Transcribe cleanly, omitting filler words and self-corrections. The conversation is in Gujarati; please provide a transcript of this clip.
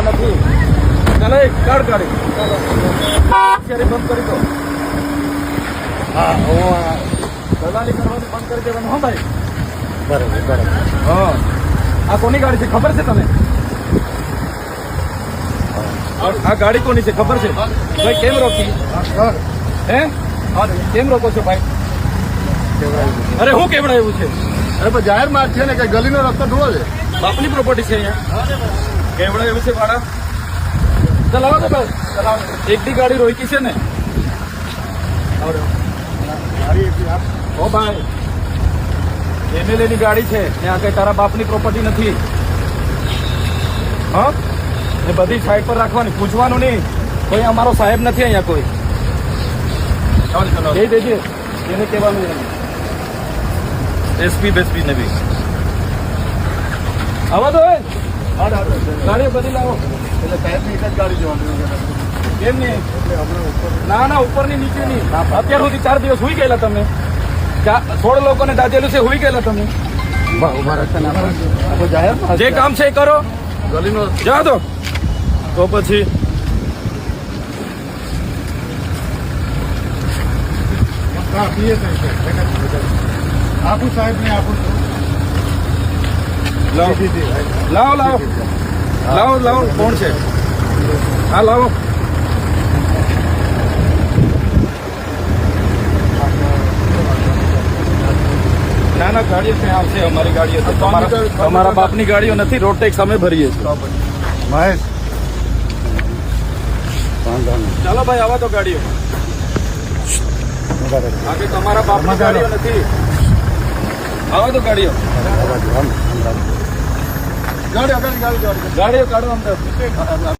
નથી. ચાલો એક કાઢ ગાડી બંધ કરી દો. હા હું દલાલી કરવાનું બંધ કરી દેવાનું. હા ભાઈ બરાબર. હા આ કોની ગાડી છે ખબર છે તને? આ ગાડી કોની છે ખબર છે? ભાઈ કેમ રોકી? હે કેમ રોકો છો ભાઈ? અરે હું કેવડાયું છે? અરે પણ જાહેર માર્ગ છે ને કે ગલીનો રસ્તો ઢોળો છે. બાપની પ્રોપર્ટી છે અહીંયા. કેવડાયું છે ભાડા. ચલાવો તો ભાઈ ચલાવો. એક દી ગાડી રોકી છે ને. ઓ ભાઈ એમએલએ ની ગાડી છે ને આ કઈ તારા બાપની પ્રોપર્ટી નથી. હા એ બધી સાઈડ પર રાખવાની, પૂછવાનું નહીં. કોઈ અમારો સાહેબ નથી અહીંયા કોઈ. કહી દેજે એને કહેવાનું એસપી બેસપી ને બી આવા દો. ગાડીઓ બધી લાવો. એટલે સાહેબની એક જ ગાડી જોવાની. કેમ નહીં? ના ના ઉપરની નીચેની. અત્યાર સુધી 4 દિવસ હુઈ ગયેલા તમે. 16 લોકોને દાજેલું છે, હુઈ ગયેલા તમે. જાહેર જે કામ છે એ કરો. ગલીનો જવા દો તો પછી આપું સાહેબ ને આપું. લાવો લાવો લાવો લાવો. કોણ છે? હા લાવો. ના ના ગાડીઓ ત્યાં આવશે. અમારી ગાડીઓ તો તમારા બાપની ગાડીઓ નથી. રોડ ટેક્સ અમે ભરીએ છીએ. મહેશ ચાલો ભાઈ આવા તો ગાડીઓ. આગે તમારા બાપની ગાડીઓ નથી. આવા તો ગાડીઓ. ગાડીઓ કાઢો અંદર.